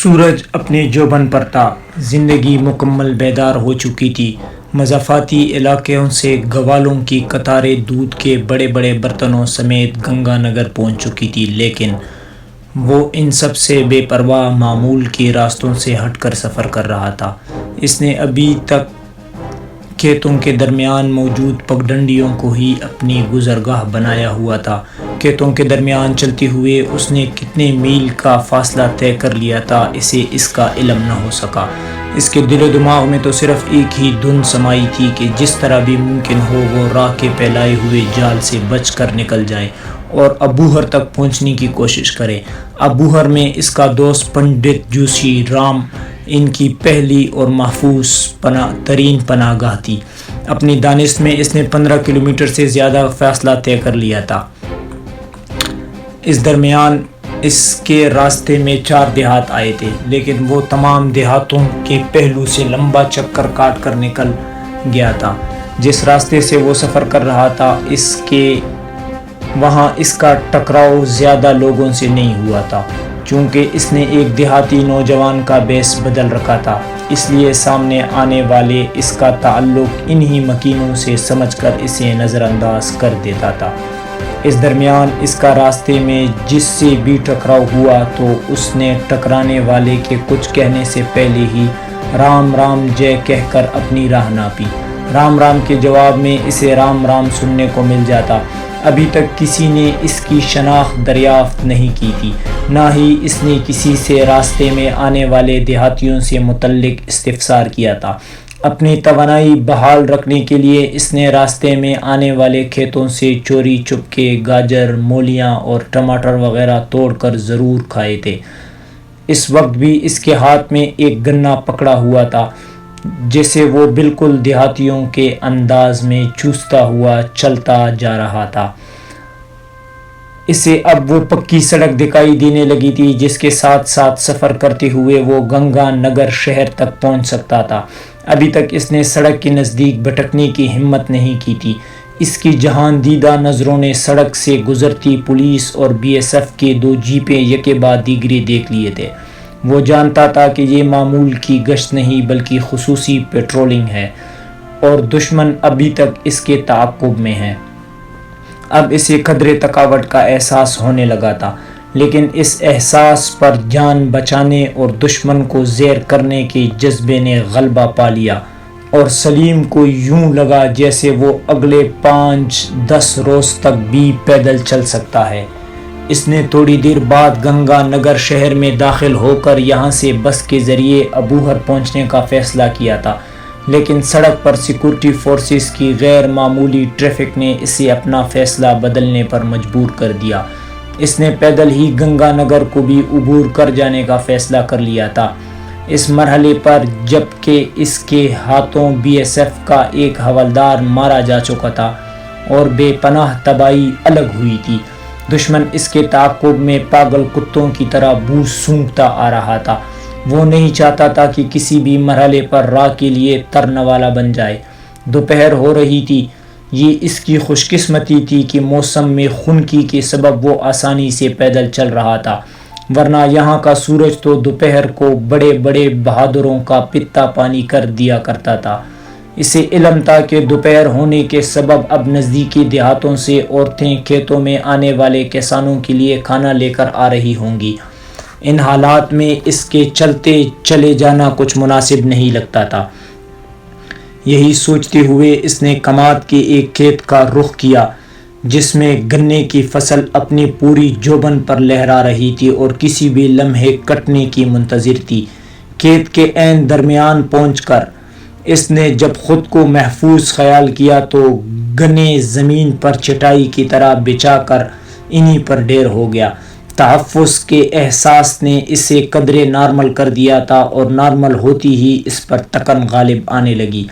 سورج اپنے جوبن پر تھا، زندگی مکمل بیدار ہو چکی تھی۔ مضافاتی علاقوں سے گوالوں کی قطاریں دودھ کے بڑے بڑے برتنوں سمیت گنگا نگر پہنچ چکی تھی، لیکن وہ ان سب سے بے پرواہ معمول کے راستوں سے ہٹ کر سفر کر رہا تھا۔ اس نے ابھی تک کھیتوں کے درمیان موجود پگڈنڈیوں کو ہی اپنی گزرگاہ بنایا ہوا تھا۔ کھیتوں کے درمیان چلتے ہوئے اس نے کتنے میل کا فاصلہ طے کر لیا تھا، اسے اس کا علم نہ ہو سکا۔ اس کے دل و دماغ میں تو صرف ایک ہی دھن سمائی تھی کہ جس طرح بھی ممکن ہو وہ راہ کے پھیلائے ہوئے جال سے بچ کر نکل جائے اور ابوہر تک پہنچنے کی کوشش کرے۔ ابوہر میں اس کا دوست پنڈت جوشی رام ان کی پہلی اور محفوظ ترین پناہ گاہ تھی۔ اپنی دانست میں اس نے 15 کلومیٹر سے زیادہ فاصلہ طے کر لیا تھا۔ اس درمیان اس کے راستے میں 4 دیہات آئے تھے، لیکن وہ تمام دیہاتوں کے پہلو سے لمبا چکر کاٹ کر نکل گیا تھا۔ جس راستے سے وہ سفر کر رہا تھا وہاں اس کا ٹکراؤ زیادہ لوگوں سے نہیں ہوا تھا، چونکہ اس نے ایک دیہاتی نوجوان کا بیس بدل رکھا تھا، اس لیے سامنے آنے والے اس کا تعلق انہی مکینوں سے سمجھ کر اسے نظر انداز کر دیتا تھا۔ اس درمیان اس کا راستے میں جس سے بھی ٹکراؤ ہوا تو اس نے ٹکرانے والے کے کچھ کہنے سے پہلے ہی رام رام جے کہہ کر اپنی راہ ناپی۔ رام رام کے جواب میں اسے رام رام سننے کو مل جاتا۔ ابھی تک کسی نے اس کی شناخت دریافت نہیں کی تھی، نہ ہی اس نے کسی سے راستے میں آنے والے دیہاتیوں سے متعلق استفسار کیا تھا۔ اپنی توانائی بحال رکھنے کے لیے اس نے راستے میں آنے والے کھیتوں سے چوری چپکے گاجر، مولیاں اور ٹماٹر وغیرہ توڑ کر ضرور کھائے تھے۔ اس وقت بھی اس کے ہاتھ میں ایک گنا پکڑا ہوا تھا، جسے وہ بالکل دیہاتیوں کے انداز میں چوستا ہوا چلتا جا رہا تھا۔ اسے اب وہ پکی سڑک دکھائی دینے لگی تھی جس کے ساتھ ساتھ سفر کرتے ہوئے وہ گنگا نگر شہر تک پہنچ سکتا تھا۔ ابھی تک اس نے سڑک کے نزدیک بھٹکنے کی ہمت نہیں کی تھی۔ اس کی جہان دیدہ نظروں نے سڑک سے گزرتی پولیس اور BSF کے 2 جیپیں یکے بعد دیگرے دیکھ لیے تھے۔ وہ جانتا تھا کہ یہ معمول کی گشت نہیں بلکہ خصوصی پیٹرولنگ ہے، اور دشمن ابھی تک اس کے تعاقب میں ہے۔ اب اسے قدرے تھکاوٹ کا احساس ہونے لگا تھا، لیکن اس احساس پر جان بچانے اور دشمن کو زیر کرنے کے جذبے نے غلبہ پا لیا، اور سلیم کو یوں لگا جیسے وہ اگلے 5-10 روز تک بھی پیدل چل سکتا ہے۔ اس نے تھوڑی دیر بعد گنگا نگر شہر میں داخل ہو کر یہاں سے بس کے ذریعے ابوہر پہنچنے کا فیصلہ کیا تھا، لیکن سڑک پر سیکورٹی فورسز کی غیر معمولی ٹریفک نے اسے اپنا فیصلہ بدلنے پر مجبور کر دیا۔ اس نے پیدل ہی گنگا نگر کو بھی عبور کر جانے کا فیصلہ کر لیا تھا۔ اس مرحلے پر جب کہ اس کے ہاتھوں BSF کا ایک حوالدار مارا جا چکا تھا اور بے پناہ تباہی الگ ہوئی تھی، دشمن اس کے تعاقب میں پاگل کتوں کی طرح بو سونگھتا آ رہا تھا۔ وہ نہیں چاہتا تھا کہ کسی بھی مرحلے پر راہ کے لیے ترنوالا بن جائے۔ دوپہر ہو رہی تھی۔ یہ اس کی خوش قسمتی تھی کہ موسم میں خنکی کے سبب وہ آسانی سے پیدل چل رہا تھا، ورنہ یہاں کا سورج تو دوپہر کو بڑے بڑے بہادروں کا پتا پانی کر دیا کرتا تھا۔ اسے علم تھا کہ دوپہر ہونے کے سبب اب نزدیکی دیہاتوں سے عورتیں کھیتوں میں آنے والے کسانوں کے لیے کھانا لے کر آ رہی ہوں گی۔ ان حالات میں اس کے چلتے چلے جانا کچھ مناسب نہیں لگتا تھا۔ یہی سوچتے ہوئے اس نے کماد کے ایک کھیت کا رخ کیا جس میں گنے کی فصل اپنی پوری جوبن پر لہرا رہی تھی اور کسی بھی لمحے کٹنے کی منتظر تھی۔ کھیت کے عین درمیان پہنچ کر اس نے جب خود کو محفوظ خیال کیا تو گنے زمین پر چٹائی کی طرح بچھا کر انہی پر ڈھیر ہو گیا۔ تحفظ کے احساس نے اسے قدرے نارمل کر دیا تھا، اور نارمل ہوتی ہی اس پر تکن غالب آنے لگی۔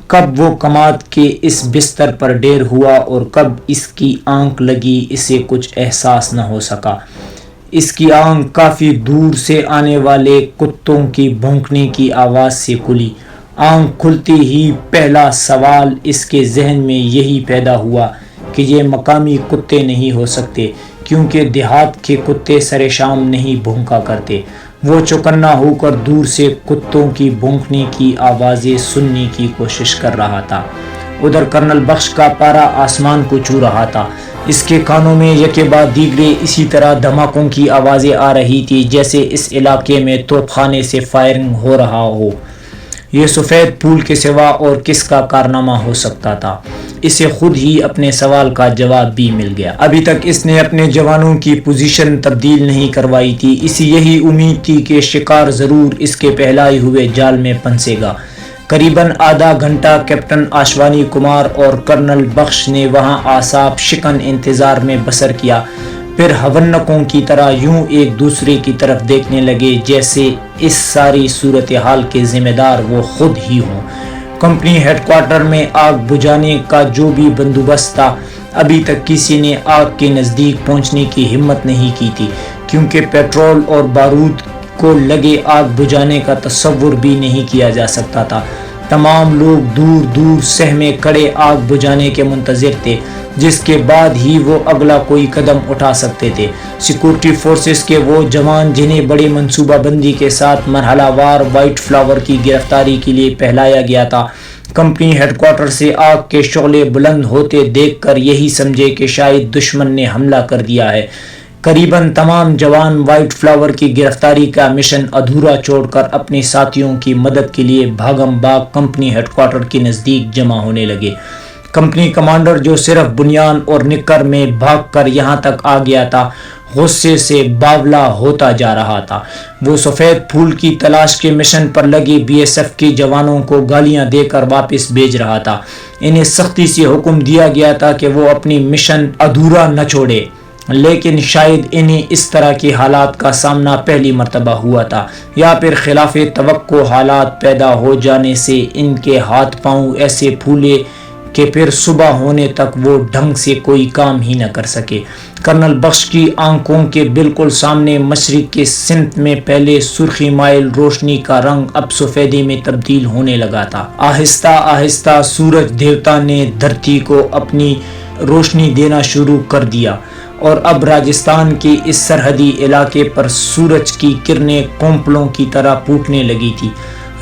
کب وہ کماد کے اس بستر پر ڈھیر ہوا اور کب اس کی آنکھ لگی اسے کچھ احساس نہ ہو سکا۔ اس کی آنکھ کافی دور سے آنے والے کتوں کی بھونکنے کی آواز سے کھلی۔ آنکھ کھلتی ہی پہلا سوال اس کے ذہن میں یہی پیدا ہوا کہ یہ مقامی کتے نہیں ہو سکتے، کیونکہ دیہات کے کتے سر شام نہیں بھونکا کرتے۔ وہ چوکنا ہو کر دور سے کتوں کی بھونکنے کی آوازیں سننے کی کوشش کر رہا تھا۔ ادھر کرنل بخش کا پارا آسمان کو چھو رہا تھا۔ اس کے کانوں میں یکے بعد دیگرے اسی طرح دھماکوں کی آوازیں آ رہی تھی جیسے اس علاقے میں توپ خانے سے فائرنگ ہو رہا ہو۔ یہ سفید پھول کے سوا اور کس کا کارنامہ ہو سکتا تھا؟ اسے خود ہی اپنے سوال کا جواب بھی مل گیا۔ ابھی تک اس نے اپنے جوانوں کی پوزیشن تبدیل نہیں کروائی تھی۔ اسی یہی امید تھی کہ شکار ضرور اس کے پہلائے ہوئے جال میں پھنسے گا۔ قریباً آدھا گھنٹہ کیپٹن اشوانی کمار اور کرنل بخش نے وہاں اعصاب شکن انتظار میں بسر کیا، پھر ہونکوں کی طرح یوں ایک دوسرے کی طرف دیکھنے لگے جیسے اس ساری صورتحال کے ذمہ دار وہ خود ہی ہوں۔ کمپنی ہیڈ کوارٹر میں آگ بجھانے کا جو بھی بندوبست تھا، ابھی تک کسی نے آگ کے نزدیک پہنچنے کی ہمت نہیں کی تھی، کیونکہ پیٹرول اور بارود کو لگے آگ بجھانے کا تصور بھی نہیں کیا جا سکتا تھا۔ تمام لوگ دور دور سہمے کھڑے آگ بجھانے کے منتظر تھے، جس کے بعد ہی وہ اگلا کوئی قدم اٹھا سکتے تھے۔ سیکورٹی فورسز کے وہ جوان جنہیں بڑی منصوبہ بندی کے ساتھ مرحلہ وار وائٹ فلاور کی گرفتاری کے لیے پہلایا گیا تھا، کمپنی ہیڈ کوارٹر سے آگ کے شعلے بلند ہوتے دیکھ کر یہی سمجھے کہ شاید دشمن نے حملہ کر دیا ہے۔ قریباً تمام جوان وائٹ فلاور کی گرفتاری کا مشن ادھورا چھوڑ کر اپنے ساتھیوں کی مدد کے لیے بھاگم بھاگ کمپنی ہیڈ کوارٹر کے نزدیک جمع ہونے لگے۔ کمپنی کمانڈر جو صرف بنیان اور نکر میں بھاگ کر یہاں تک آ گیا تھا، غصے سے باولا ہوتا جا رہا تھا۔ وہ سفید پھول کی تلاش کے مشن پر لگے بی ایس ایف کے جوانوں کو گالیاں دے کر واپس بھیج رہا تھا۔ انہیں سختی سے حکم دیا گیا تھا کہ وہ اپنی مشن ادھورا نہ چھوڑے، لیکن شاید انہیں اس طرح کے حالات کا سامنا پہلی مرتبہ ہوا تھا، یا پھر خلاف توقع حالات پیدا ہو جانے سے ان کے ہاتھ پاؤں ایسے پھولے کہ پھر صبح ہونے تک وہ ڈھنگ سے کوئی کام ہی نہ کر سکے۔ کرنل بخش کی آنکھوں کے بالکل سامنے مشرق کے سمت میں پہلے سرخی مائل روشنی کا رنگ اب سفیدی میں تبدیل ہونے لگا تھا۔ آہستہ آہستہ سورج دیوتا نے دھرتی کو اپنی روشنی دینا شروع کر دیا، اور اب راجستھان کے اس سرحدی علاقے پر سورج کی کرنیں کونپلوں کی طرح پھوٹنے لگی تھی۔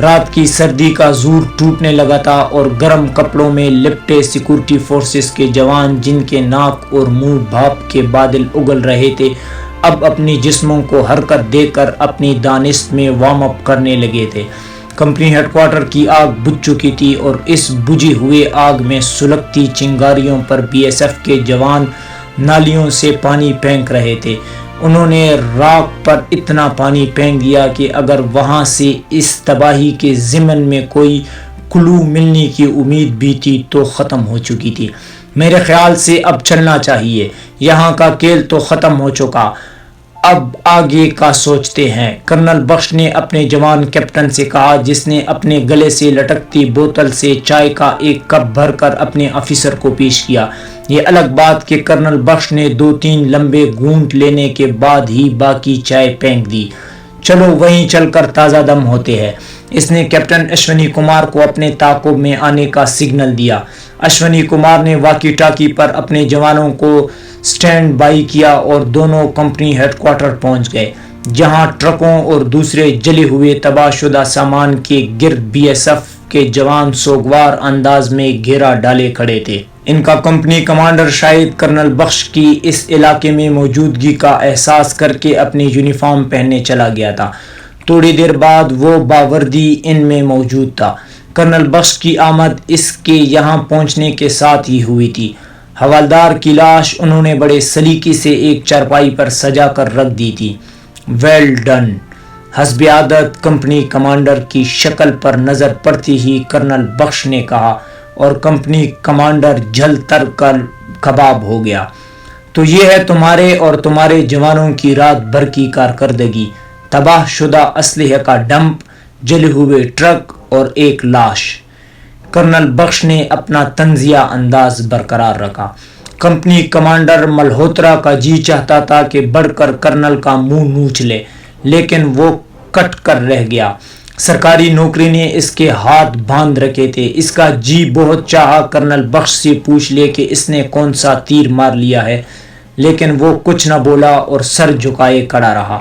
رات کی سردی کا زور ٹوٹنے لگا تھا، اور گرم کپڑوں میں لپٹے سیکورٹی فورسز کے جوان جن کے ناک اور منہ بھاپ کے بادل اگل رہے تھے، اب اپنی جسموں کو حرکت دے کر اپنی دانست میں وارم اپ کرنے لگے تھے۔ کمپنی ہیڈ کوارٹر کی آگ بجھ چکی تھی، اور اس بجھی ہوئے آگ میں سلگتی چنگاریوں پر بی ایس ایف کے جوان نالیوں سے پانی پھینک رہے تھے۔ انہوں نے راک پر اتنا پانی پھینک دیا کہ اگر وہاں سے اس تباہی کے ضمن میں کوئی کلو ملنے کی امید بھی تھی تو ختم ہو چکی تھی۔ میرے خیال سے اب چلنا چاہیے، یہاں کا کھیل تو ختم ہو چکا، اب آگے کا سوچتے ہیں، کرنل بخش نے اپنے جوان کیپٹن سے کہا، جس نے اپنے گلے سے لٹکتی بوتل سے چائے کا ایک کپ بھر کر اپنے آفیسر کو پیش کیا۔ یہ الگ بات کہ کرنل بخش نے 2-3 لمبے گھونٹ لینے کے بعد ہی باقی چائے پھینک دی۔ چلو وہیں چل کر تازہ دم ہوتے ہیں۔ اس نے کیپٹن اشونی کمار کو اپنے تعاقب میں آنے کا سگنل دیا۔ اشونی کمار نے واکی ٹاکی پر اپنے جوانوں کو سٹینڈ بائی کیا، اور دونوں کمپنی ہیڈ کوارٹر پہنچ گئے، جہاں ٹرکوں اور دوسرے جلے ہوئے تباہ شدہ سامان کے گرد بی ایس ایف کے جوان سوگوار انداز میں گھیرا ڈالے کھڑے تھے۔ ان کا کمپنی کمانڈر شاید کرنل بخش کی اس علاقے میں موجودگی کا احساس کر کے اپنی یونیفارم پہننے چلا گیا تھا۔ تھوڑی دیر بعد وہ باوردی ان میں موجود تھا۔ کرنل بخش کی آمد اس کے یہاں پہنچنے کے ساتھ ہی ہوئی تھی۔ حوالدار کی لاش انہوں نے بڑے سلیقے سے ایک چارپائی پر سجا کر رکھ دی تھی۔ ویل ڈن، حسب عادت کمپنی کمانڈر کی شکل پر نظر پڑتی ہی کرنل بخش نے کہا، اور کمپنی کمانڈر جھل تر کر کباب ہو گیا۔ تو یہ ہے تمہارے اور تمہارے جوانوں کی رات بھر کی کارکردگی، تباہ شدہ اسلحے کا ڈمپ، جلے ہوئے ٹرک اور ایک لاش۔ کرنل بخش نے اپنا طنزیہ انداز برقرار رکھا۔ کمپنی کمانڈر ملہوترا کا جی چاہتا تھا کہ بڑھ کر کرنل کا منہ نوچ لے، لیکن وہ کٹ کر رہ گیا۔ سرکاری نوکری نے اس کے ہاتھ باندھ رکھے تھے۔ اس کا جی بہت چاہا کرنل بخش سے پوچھ لے کہ اس نے کون سا تیر مار لیا ہے، لیکن وہ کچھ نہ بولا اور سر جھکائے کھڑا رہا۔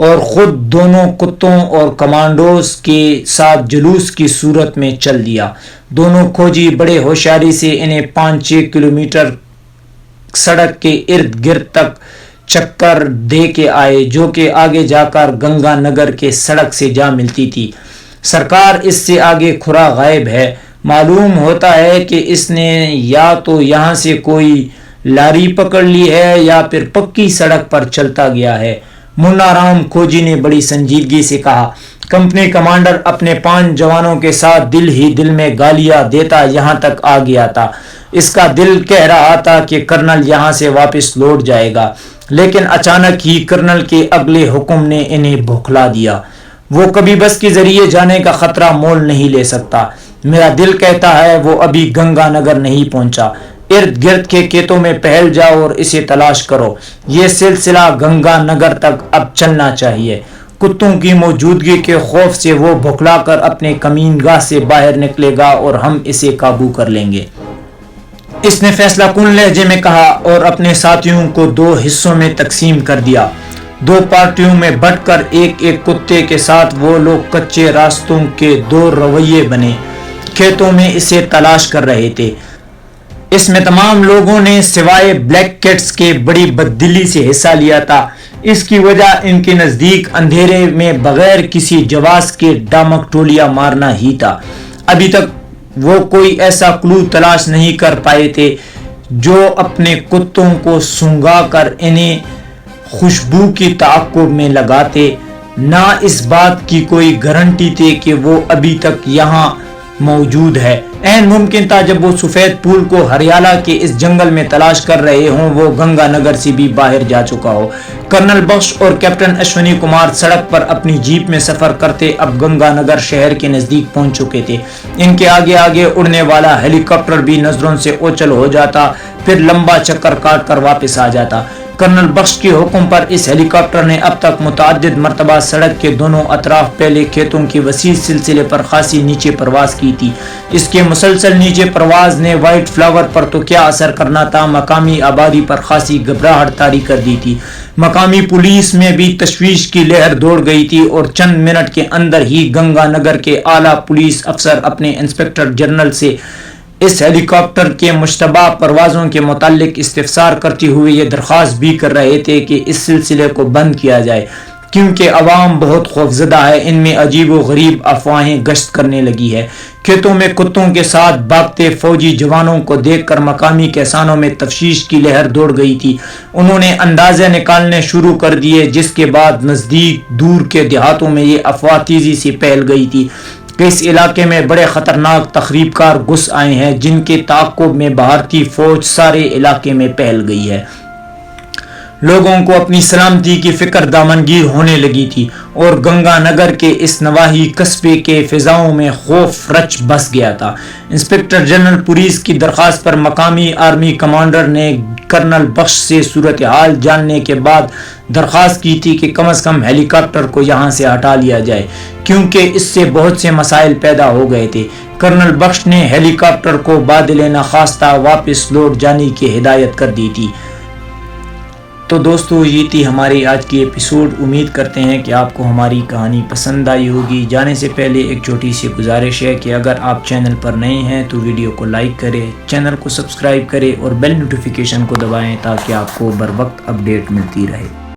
اور خود دونوں کتوں اور کمانڈوز کے ساتھ جلوس کی صورت میں چل دیا۔ دونوں کھوجی بڑے ہوشیاری سے انہیں 5-6 کلومیٹر سڑک کے ارد گرد تک چکر دے کے آئے، جو کہ آگے جا کر گنگا نگر کے سڑک سے جا ملتی تھی۔ سرکار اس سے آگے کھرا غائب ہے۔ معلوم ہوتا ہے کہ اس نے یا تو یہاں سے کوئی لاری پکڑ لی ہے یا پھر پکی سڑک پر چلتا گیا ہے۔ منا رام کھوجی نے بڑی سنجیدگی سے کہا۔ کمپنی کمانڈر اپنے 5 جوانوں کے ساتھ دل ہی دل میں گالیاں دیتا یہاں تک آ گیا تھا۔ اس کا دل کہہ رہا تھا کہ کرنل یہاں سے واپس لوٹ جائے گا، لیکن اچانک ہی کرنل کے اگلے حکم نے انہیں بھوکلا دیا۔ وہ کبھی بس کے ذریعے جانے کا خطرہ مول نہیں لے سکتا۔ میرا دل کہتا ہے وہ ابھی گنگا نگر نہیں پہنچا۔ ارد گرد کے کھیتوں میں پہل جاؤ اور اسے تلاش کرو۔ یہ سلسلہ گنگا نگر تک اب چلنا چاہیے۔ کتوں کی موجودگی کے خوف سے وہ بھوکلا کر اپنے کمین گاہ سے باہر نکلے گا اور ہم اسے قابو کر لیں گے۔ اس نے فیصلہ کن لہجے میں کہا اور اپنے ساتھیوں کو 2 حصوں میں تقسیم کر دیا۔ 2 پارٹیوں میں بٹ کر ایک ایک کتے کے ساتھ وہ لوگ کچے راستوں کے 2 رویے بنے کھیتوں میں اسے تلاش کر رہے تھے۔ اس میں تمام لوگوں نے سوائے بلیک کیٹس کے بڑی بددلی سے حصہ لیا تھا۔ اس کی وجہ ان کے نزدیک اندھیرے میں بغیر کسی جواز کے ڈامک ٹولیاں مارنا ہی تھا۔ ابھی تک وہ کوئی ایسا کلو تلاش نہیں کر پائے تھے جو اپنے کتوں کو سونگا کر انہیں خوشبو کی تعاقب میں لگاتے۔ نہ اس بات کی کوئی گارنٹی تھی کہ وہ ابھی تک یہاں موجود ہے۔ عین ممکن تھا جب وہ سفید پھول کو ہریالہ کے اس جنگل میں تلاش کر رہے ہوں وہ گنگا نگر سے بھی باہر جا چکا ہو۔ کرنل بخش اور کیپٹن اشونی کمار سڑک پر اپنی جیپ میں سفر کرتے اب گنگا نگر شہر کے نزدیک پہنچ چکے تھے۔ ان کے آگے آگے اڑنے والا ہیلی کاپٹر بھی نظروں سے اوچل ہو جاتا، پھر لمبا چکر کاٹ کر واپس آ جاتا۔ کرنل بخش کے حکم پر اس ہیلی کاپٹر نے اب تک متعدد مرتبہ سڑک کے دونوں اطراف پہلے کھیتوں کے وسیع سلسلے پر خاصی نیچے پرواز کی تھی۔ اس کے مسلسل نیچے پرواز نے وائٹ فلاور پر تو کیا اثر کرنا تھا، مقامی آبادی پر خاصی گھبراہٹ طاری کر دی تھی۔ مقامی پولیس میں بھی تشویش کی لہر دوڑ گئی تھی اور چند منٹ کے اندر ہی گنگا نگر کے اعلیٰ پولیس افسر اپنے انسپکٹر جنرل سے اس ہیلی کاپٹر کے مشتبہ پروازوں کے متعلق استفسار کرتے ہوئے یہ درخواست بھی کر رہے تھے کہ اس سلسلے کو بند کیا جائے، کیونکہ عوام بہت خوفزدہ ہے۔ ان میں عجیب و غریب افواہیں گشت کرنے لگی ہے۔ کھیتوں میں کتوں کے ساتھ بھاگتے فوجی جوانوں کو دیکھ کر مقامی کسانوں میں تشویش کی لہر دوڑ گئی تھی۔ انہوں نے اندازے نکالنے شروع کر دیے، جس کے بعد نزدیک دور کے دیہاتوں میں یہ افواہ تیزی سے پھیل گئی تھی کہ اس علاقے میں بڑے خطرناک تخریب کار گھس آئے ہیں، جن کے تعاقب میں بھارتی فوج سارے علاقے میں پھیل گئی ہے۔ لوگوں کو اپنی سلامتی کی فکر دامنگیر ہونے لگی تھی اور گنگا نگر کے اس نواحی قصبے کے فضاؤں میں خوف رچ بس گیا تھا۔ انسپکٹر جنرل پولیس کی درخواست پر مقامی آرمی کمانڈر نے کرنل بخش سے صورتحال جاننے کے بعد درخواست کی تھی کہ کم از کم ہیلی کاپٹر کو یہاں سے ہٹا لیا جائے، کیونکہ اس سے بہت سے مسائل پیدا ہو گئے تھے۔ کرنل بخش نے ہیلی کاپٹر کو بادل نخواستہ واپس لوٹ جانے کی ہدایت کر دی تھی۔ تو دوستو، یہ تھی ہماری آج کی ایپیسوڈ۔ امید کرتے ہیں کہ آپ کو ہماری کہانی پسند آئی ہوگی۔ جانے سے پہلے ایک چھوٹی سی گزارش ہے کہ اگر آپ چینل پر نئے ہیں تو ویڈیو کو لائک کریں، چینل کو سبسکرائب کریں اور بیل نوٹیفیکیشن کو دبائیں تاکہ آپ کو بر وقت اپڈیٹ ملتی رہے۔